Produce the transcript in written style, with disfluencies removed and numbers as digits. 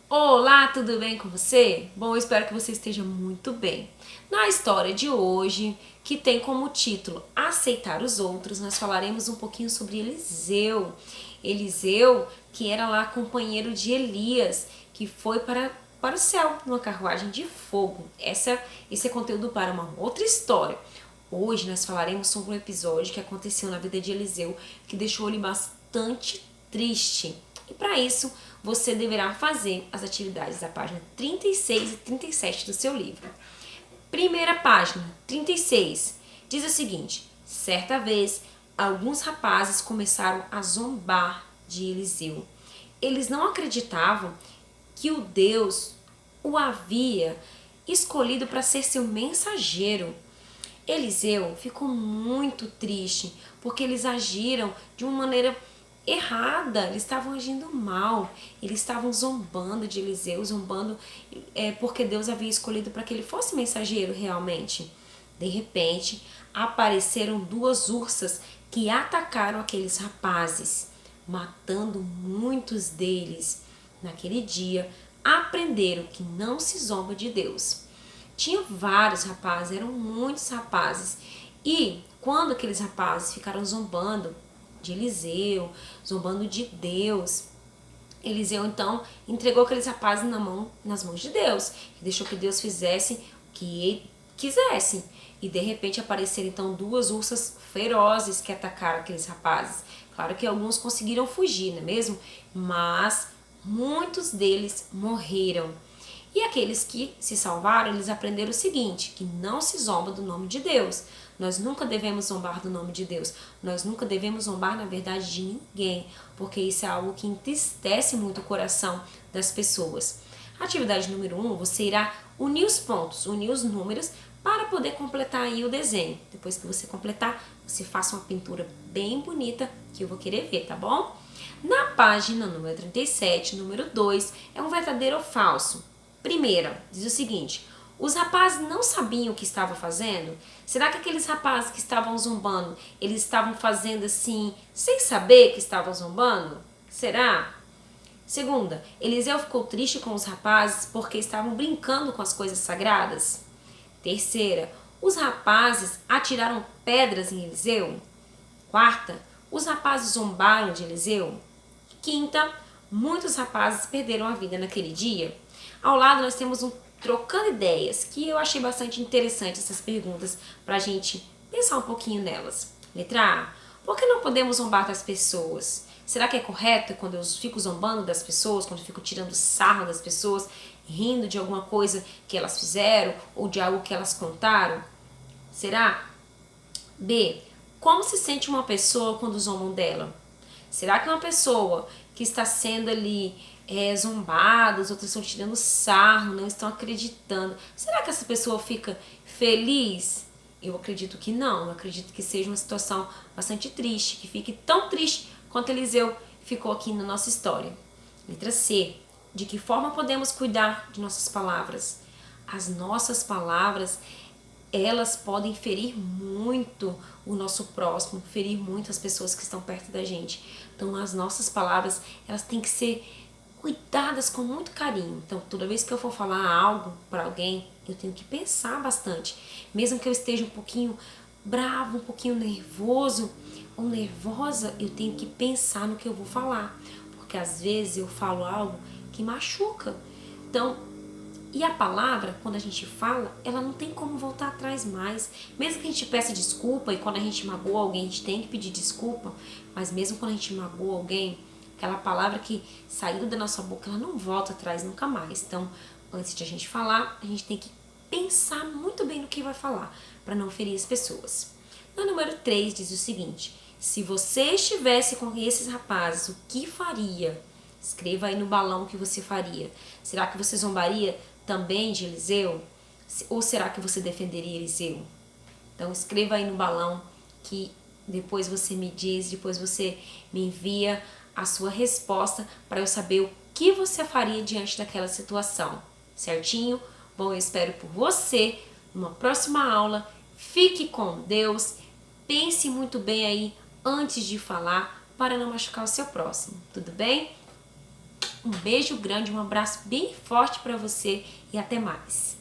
Olá, tudo bem com você? Bom, eu espero que você esteja muito bem. Na história de hoje, que tem como título Aceitar os Outros, nós falaremos um pouquinho sobre Eliseu. Eliseu, que era lá companheiro de Elias, que foi para o céu numa carruagem de fogo. Esse é conteúdo para uma outra história. Hoje nós falaremos sobre um episódio que aconteceu na vida de Eliseu, que deixou ele bastante triste. E para isso, você deverá fazer as atividades da página 36 e 37 do seu livro. Primeira página, 36, diz o seguinte: certa vez, alguns rapazes começaram a zombar de Eliseu. Eles não acreditavam que o Deus o havia escolhido para ser seu mensageiro. Eliseu ficou muito triste porque eles agiram de uma maneira errada, eles estavam agindo mal, eles estavam zombando de Eliseu, zombando porque Deus havia escolhido para que ele fosse mensageiro realmente. De repente, apareceram duas ursas que atacaram aqueles rapazes, matando muitos deles. Naquele dia, aprenderam que não se zomba de Deus. Tinha vários rapazes, eram muitos rapazes. E quando aqueles rapazes ficaram zombando de Eliseu, zombando de Deus, Eliseu então entregou aqueles rapazes nas mãos de Deus, e deixou que Deus fizesse o que ele quisesse. E de repente apareceram então duas ursas ferozes que atacaram aqueles rapazes. Claro que alguns conseguiram fugir, não é mesmo? Mas muitos deles morreram. E aqueles que se salvaram, eles aprenderam o seguinte, que não se zomba do nome de Deus. Nós nunca devemos zombar do nome de Deus. Nós nunca devemos zombar, na verdade, de ninguém, porque isso é algo que entristece muito o coração das pessoas. Atividade número 1, você irá unir os pontos, unir os números para poder completar aí o desenho. Depois que você completar, você faça uma pintura bem bonita que eu vou querer ver, tá bom? Na página número 37, número 2, é um verdadeiro ou falso. Primeira, diz o seguinte: os rapazes não sabiam o que estavam fazendo? Será que aqueles rapazes que estavam zombando, eles estavam fazendo assim, sem saber que estavam zombando? Será? Segunda, Eliseu ficou triste com os rapazes porque estavam brincando com as coisas sagradas? Terceira, os rapazes atiraram pedras em Eliseu? Quarta, os rapazes zombaram de Eliseu? Quinta, muitos rapazes perderam a vida naquele dia. Ao lado nós temos um trocando ideias, que eu achei bastante interessante essas perguntas para a gente pensar um pouquinho nelas. Letra A, por que não podemos zombar das pessoas? Será que é correto quando eu fico zombando das pessoas, quando eu fico tirando sarro das pessoas, rindo de alguma coisa que elas fizeram ou de algo que elas contaram? Será? B, como se sente uma pessoa quando zombam dela? Será que uma pessoa que está sendo ali zombada, os outros estão tirando sarro, não estão acreditando, será que essa pessoa fica feliz? Eu acredito que não, eu acredito que seja uma situação bastante triste, que fique tão triste quanto Eliseu ficou aqui na nossa história. Letra C, de que forma podemos cuidar de nossas palavras? As nossas palavras, elas podem ferir muito o nosso próximo, ferir muito as pessoas que estão perto da gente. Então as nossas palavras, elas têm que ser cuidadas com muito carinho. Então toda vez que eu for falar algo para alguém, eu tenho que pensar bastante. Mesmo que eu esteja um pouquinho bravo, um pouquinho nervoso ou nervosa, eu tenho que pensar no que eu vou falar. Porque às vezes eu falo algo que machuca. Então, e a palavra, quando a gente fala, ela não tem como voltar atrás mais. Mesmo que a gente peça desculpa, e quando a gente magoa alguém, a gente tem que pedir desculpa, mas mesmo quando a gente magoa alguém, aquela palavra que saiu da nossa boca, ela não volta atrás nunca mais. Então, antes de a gente falar, a gente tem que pensar muito bem no que vai falar, para não ferir as pessoas. No número 3 diz o seguinte: se você estivesse com esses rapazes, o que faria? Escreva aí no balão o que você faria. Será que você zombaria também de Eliseu? Ou será que você defenderia Eliseu? Então escreva aí no balão que depois você me diz, depois você me envia a sua resposta para eu saber o que você faria diante daquela situação. Certinho? Bom, eu espero por você numa próxima aula. Fique com Deus. Pense muito bem aí antes de falar para não machucar o seu próximo. Tudo bem? Um beijo grande, um abraço bem forte para você e até mais.